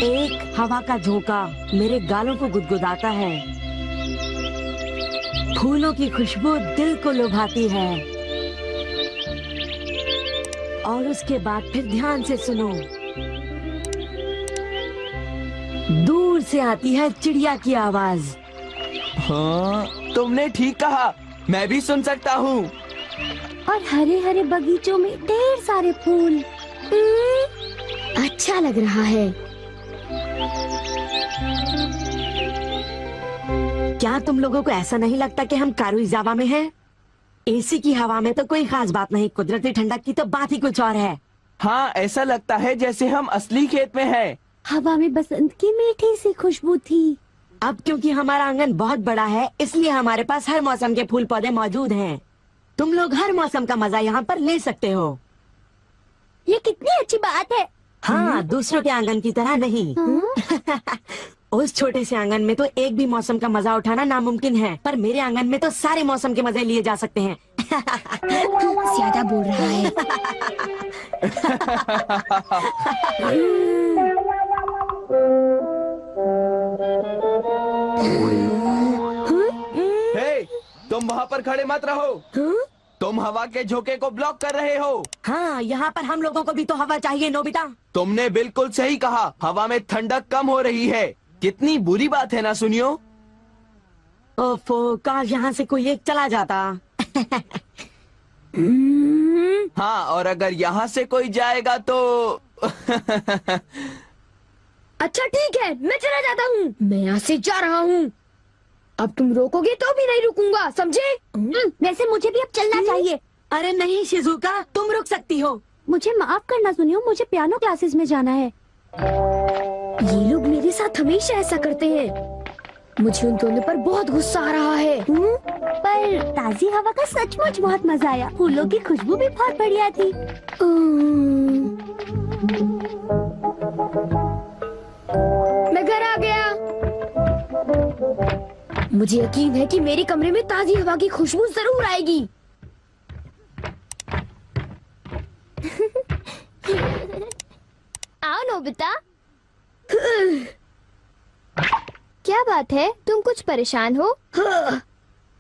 एक हवा का झोंका मेरे गालों को गुदगुदाता है। फूलों की खुशबू दिल को लुभाती है। और उसके बाद फिर ध्यान से सुनो, दूर से आती है चिड़िया की आवाज। हाँ, तुमने ठीक कहा, मैं भी सुन सकता हूँ। और हरे हरे बगीचों में ढेर सारे फूल। अच्छा लग रहा है। क्या तुम लोगों को ऐसा नहीं लगता कि हम कारुइजावा में हैं? एसी की हवा में तो कोई खास बात नहीं, कुदरती ठंडक की तो बात ही कुछ और है। हाँ, ऐसा लगता है जैसे हम असली खेत में हैं। हवा में बसंत की मीठी सी खुशबू थी। अब क्योंकि हमारा आंगन बहुत बड़ा है, इसलिए हमारे पास हर मौसम के फूल पौधे मौजूद हैं। तुम लोग हर मौसम का मजा यहाँ पर ले सकते हो। ये कितनी अच्छी बात है। हाँ, दूसरों के आंगन की तरह नहीं। उस छोटे से आंगन में तो एक भी मौसम का मजा उठाना नामुमकिन है, पर मेरे आंगन में तो सारे मौसम के मजे लिए जा सकते हैं। ज्यादा बोल रहा है। हे, तुम वहाँ पर खड़े मत रहो। तुम हवा के झोंके को ब्लॉक कर रहे हो। हाँ, यहाँ पर हम लोगों को भी तो हवा चाहिए नोबिता। तुमने बिल्कुल सही कहा, हवा में ठंडक कम हो रही है। कितनी बुरी बात है ना, सुनियो। ओफो, काश यहाँ से कोई एक चला जाता। हाँ, और अगर यहाँ से कोई जाएगा तो अच्छा ठीक है, मैं चला जाता हूँ। मैं यहाँ से जा रहा हूँ। अब तुम रोकोगे तो भी नहीं रुकूंगा, समझे? वैसे मुझे भी अब चलना चाहिए। अरे नहीं शिजुका, तुम रुक सकती हो। मुझे माफ करना सुनियो, मुझे पियानो क्लासेस में जाना है। ये लोग मेरे साथ हमेशा ऐसा करते हैं। मुझे उन दोनों पर बहुत गुस्सा आ रहा है। पर ताजी हवा का सचमुच बहुत मजा आया। फूलों की खुशबू भी बहुत बढ़िया थी। मैं घर आ गया। मुझे यकीन है कि मेरे कमरे में ताजी हवा की खुशबू जरूर आएगी। आओ नोबिता। क्या बात है, तुम कुछ परेशान हो?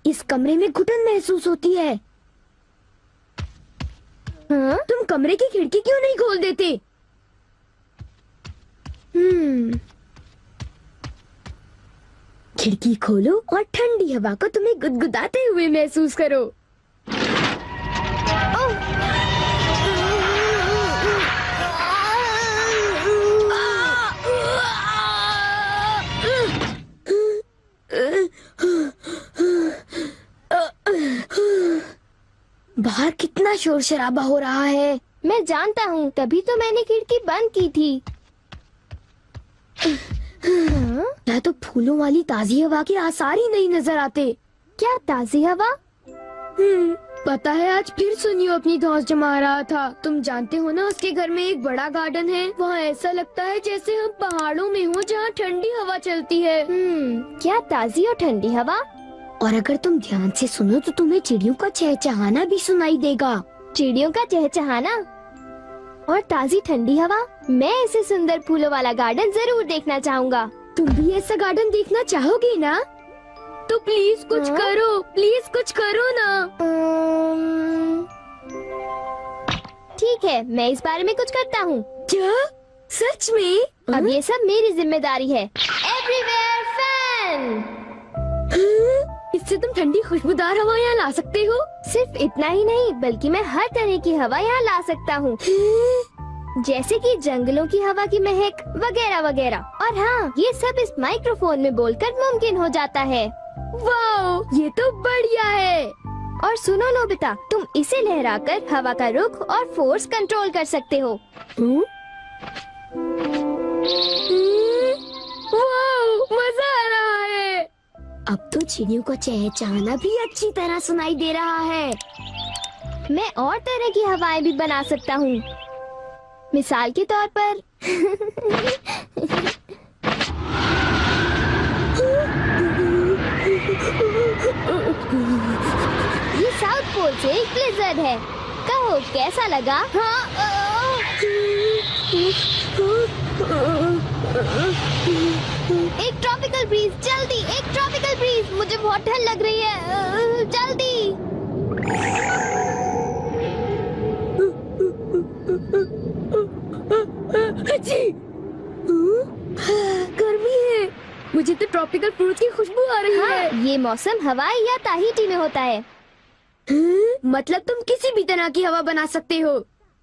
इस कमरे में घुटन महसूस होती है। हाँ? तुम कमरे की खिड़की क्यों नहीं खोल देते? खिड़की खोलो और ठंडी हवा को तुम्हें गुदगुदाते हुए महसूस करो। बाहर कितना शोर शराबा हो रहा है। मैं जानता हूँ, तभी तो मैंने खिड़की बंद की थी। क्या तो फूलों वाली ताजी हवा के आसार ही नहीं नजर आते। क्या ताजी हवा? पता है, आज फिर सुनियो अपनी धौंस जमा रहा था। तुम जानते हो ना, उसके घर में एक बड़ा गार्डन है। वहाँ ऐसा लगता है जैसे हम पहाड़ों में हो, जहाँ ठंडी हवा चलती है। क्या ताजी और ठंडी हवा? और अगर तुम ध्यान से सुनो तो तुम्हें चिड़ियों का चहचहाना भी सुनाई देगा। चिड़ियों का चहचहाना और ताजी ठंडी हवा। मैं ऐसे सुंदर फूलों वाला गार्डन जरूर देखना चाहूँगा। तुम भी ऐसा गार्डन देखना चाहोगी ना? तो प्लीज कुछ करो, प्लीज कुछ करो ना। ठीक है, मैं इस बारे में कुछ करता हूँ। क्या? सच में? अब ये सब मेरी जिम्मेदारी है। Everywhere fan. इससे तुम ठंडी खुशबूदार हवा यहाँ ला सकते हो? सिर्फ इतना ही नहीं, बल्कि मैं हर तरह की हवा यहाँ ला सकता हूँ। जैसे कि जंगलों की हवा की महक वगैरह वगैरह। और हाँ, ये सब इस माइक्रोफोन में बोलकर मुमकिन हो जाता है। वाओ, ये तो बढ़िया है। और सुनो नोबिता, तुम इसे लहराकर हवा का रुख और फोर्स कंट्रोल कर सकते हो। वाओ, मजा आ रहा है। अब तो चिड़ियों का चहचहाना भी अच्छी तरह सुनाई दे रहा है। मैं और तरह की हवाएं भी बना सकता हूँ। मिसाल के तौर पर ये साउथ पोल से एक ब्लिज़र्ड है। कहो कैसा लगा? हाँ, एक ट्रॉपिकल ब्रीज, जल्दी एक ट्रॉपिकल ब्रीज, मुझे बहुत ठंड लग रही है, जल्दी। जी, गर्मी है। मुझे तो ट्रॉपिकल फ्रूट की खुशबू आ रही है। ये मौसम हवाई या ताहिती में होता है। मतलब तुम किसी भी तरह की हवा बना सकते हो?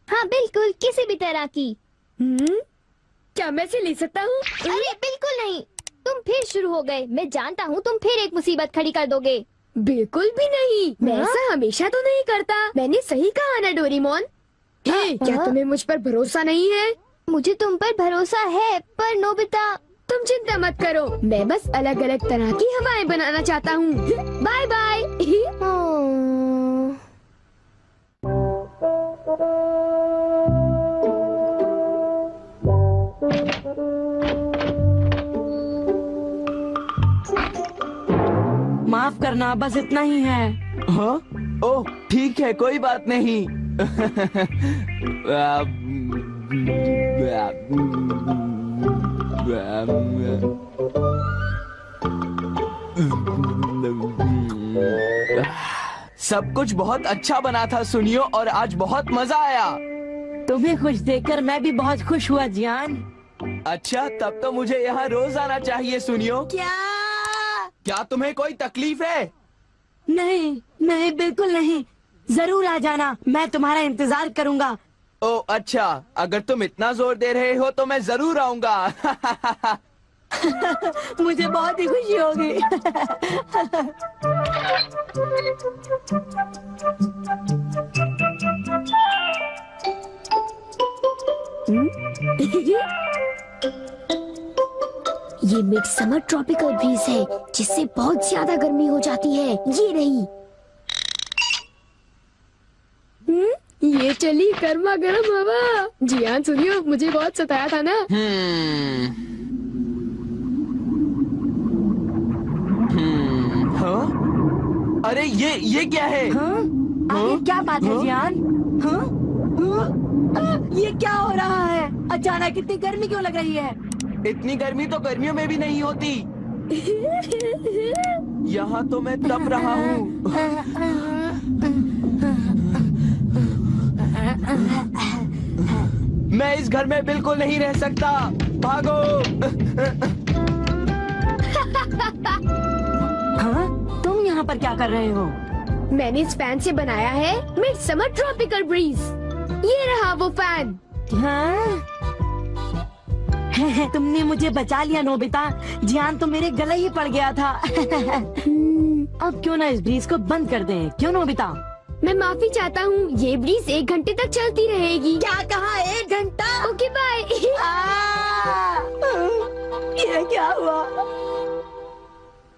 हाँ बिल्कुल, किसी भी तरह की। क्या मैं इसे ले सकता हूँ? अरे बिल्कुल नहीं, तुम फिर शुरू हो गए। मैं जानता हूँ तुम फिर एक मुसीबत खड़ी कर दोगे। बिल्कुल भी नहीं, मैं ऐसा हमेशा तो नहीं करता। मैंने सही कहा ना डोरेमोन। क्या तुम्हें मुझ पर भरोसा नहीं है? मुझे तुम पर भरोसा है, पर नोबिता। तुम चिंता मत करो, मैं बस अलग अलग तरह की हवाएं बनाना चाहता हूँ। Bye bye. माफ करना, बस इतना ही है। हाँ? ओह ठीक है, कोई बात नहीं। सब कुछ बहुत अच्छा बना था सुनियो, और आज बहुत मजा आया। तुम्हें खुश देखकर मैं भी बहुत खुश हुआ जियान। अच्छा, तब तो मुझे यहाँ रोज आना चाहिए सुनियो। क्या तुम्हें कोई तकलीफ है? नहीं नहीं, बिल्कुल नहीं। जरूर आ जाना, मैं तुम्हारा इंतजार करूंगा। ओह अच्छा, अगर तुम इतना जोर दे रहे हो तो मैं जरूर आऊंगा। मुझे बहुत ही खुशी होगी। ये मिड समर ट्रॉपिकल ब्रीज है, जिससे बहुत ज्यादा गर्मी हो जाती है। ये रही। ये चली गर्मा गर्म हवा। जियान सुनियो, मुझे बहुत सताया था ना। हाँ? अरे ये क्या है? हाँ? आखिर क्या बात है जियान? हाँ? हाँ? ये क्या हो रहा है? अचानक इतनी गर्मी क्यों लग रही है? इतनी गर्मी तो गर्मियों में भी नहीं होती। यहाँ तो मैं तप रहा हूँ। मैं इस घर में बिल्कुल नहीं रह सकता। भागो। हाँ? तुम यहाँ पर क्या कर रहे हो? मैंने इस फैन से बनाया है मिड समर ट्रॉपिकल ब्रीज। ये रहा वो फैन। हाँ? तुमने मुझे बचा लिया नोबिता। जियान तो मेरे गले ही पड़ गया था। अब क्यों ना इस ब्रीज को बंद कर दें? क्यों नोबिता? मैं माफी चाहता हूँ, ये ब्रीज 1 घंटे तक चलती रहेगी। क्या कहा? 1 घंटा? Okay bye. ये क्या हुआ?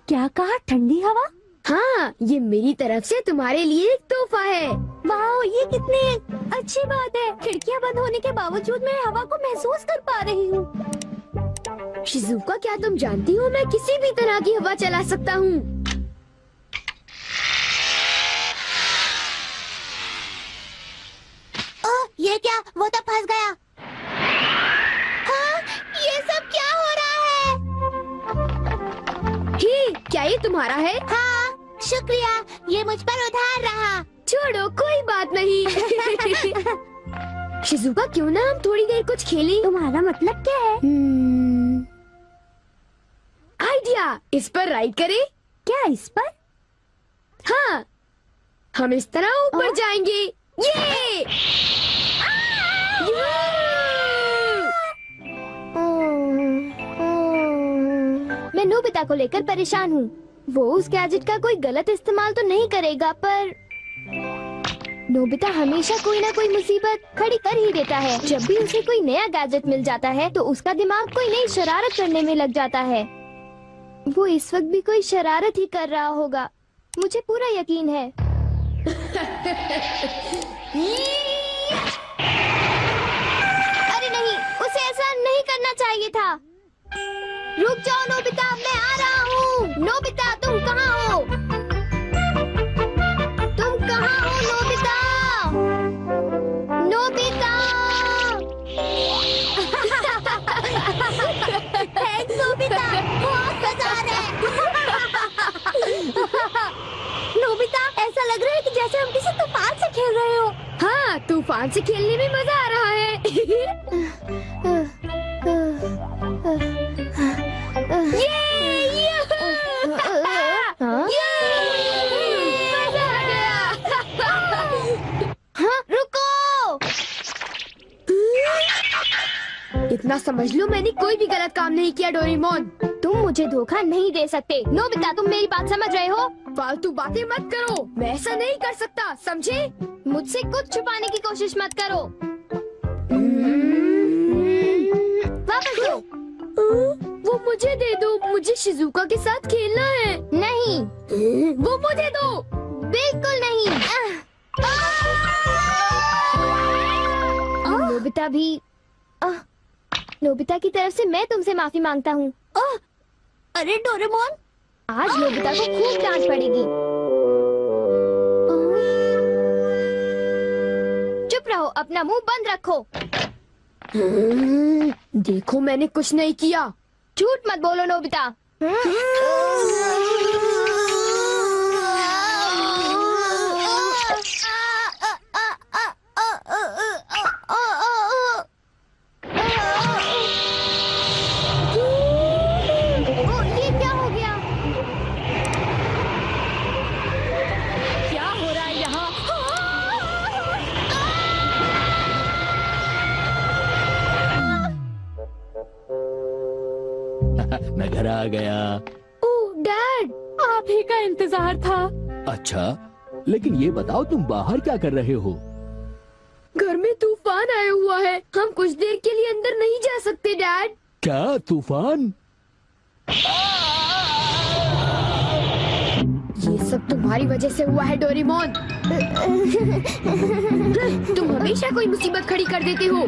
क्या कहा? ठंडी हवा? हाँ, ये मेरी तरफ से तुम्हारे लिए एक तोहफा है। वाह, ये कितनी अच्छी बात है। खिड़कियाँ बंद होने के बावजूद मैं हवा को महसूस कर पा रही हूँ। शिजुका, क्या तुम जानती हो मैं किसी भी तरह की हवा चला सकता हूँ। ये क्या? वो तो फंस गया। हाँ, ये सब क्या हो रहा है? ही, क्या ये तुम्हारा है? हाँ, शुक्रिया। ये मुझ पर उधार रहा। छोड़ो, कोई बात नहीं। शिजुका, क्यों ना हम थोड़ी देर कुछ खेलें? तुम्हारा मतलब क्या है? आइडिया, इस पर राइड करें? क्या इस पर? हाँ, हम इस तरह ऊपर जाएंगे। ये! मैं नोबिता को लेकर परेशान हूँ। वो उस गैजेट का कोई गलत इस्तेमाल तो नहीं करेगा, पर नोबिता हमेशा कोई ना कोई मुसीबत खड़ी कर ही देता है। जब भी उसे कोई नया गैजेट मिल जाता है तो उसका दिमाग कोई नई शरारत करने में लग जाता है। वो इस वक्त भी कोई शरारत ही कर रहा होगा, मुझे पूरा यकीन है। अरे नहीं, उसे ऐसा नहीं करना चाहिए था। रुक जाओ नोबिता, मैं आ रहा हूँ। नोबिता, तुम कहाँ हो? तुम कहाँ हो नोबिता? नोबिता! तूफान से खेलने में मजा आ रहा है। मजा आ गया। हाँ, रुको। इतना समझ लो मैंने कोई भी गलत काम नहीं किया डोरेमोन। तुम मुझे धोखा नहीं दे सकते। नोबिता, तुम मेरी बात समझ रहे हो? फालतू बातें मत करो, मैं ऐसा नहीं कर सकता, समझे? मुझसे कुछ छुपाने की कोशिश मत करो। वापस दो। वो मुझे दे दो, मुझे शिजुका के साथ खेलना है। नहीं, वो मुझे दो। बिल्कुल नहीं। नोबिता भी नोबिता की तरफ से मैं तुमसे माफी मांगता हूँ। अरे डोरेमोन, आज नोबिता को खूब डांट पड़ेगी। चुप रहो, अपना मुंह बंद रखो। देखो मैंने कुछ नहीं किया। झूठ मत बोलो नोबिता। ये क्या हो गया? क्या हो रहा है यहाँ? मैं घर आ गया। ओह डैड, आप ही का इंतजार था। अच्छा, लेकिन ये बताओ तुम बाहर क्या कर रहे हो? घर में तूफान आया हुआ है, हम कुछ देर के लिए अंदर नहीं जा सकते डैड। क्या तूफान? ये सब तुम्हारी वजह से हुआ है डोरेमोन। तुम हमेशा कोई मुसीबत खड़ी कर देते हो।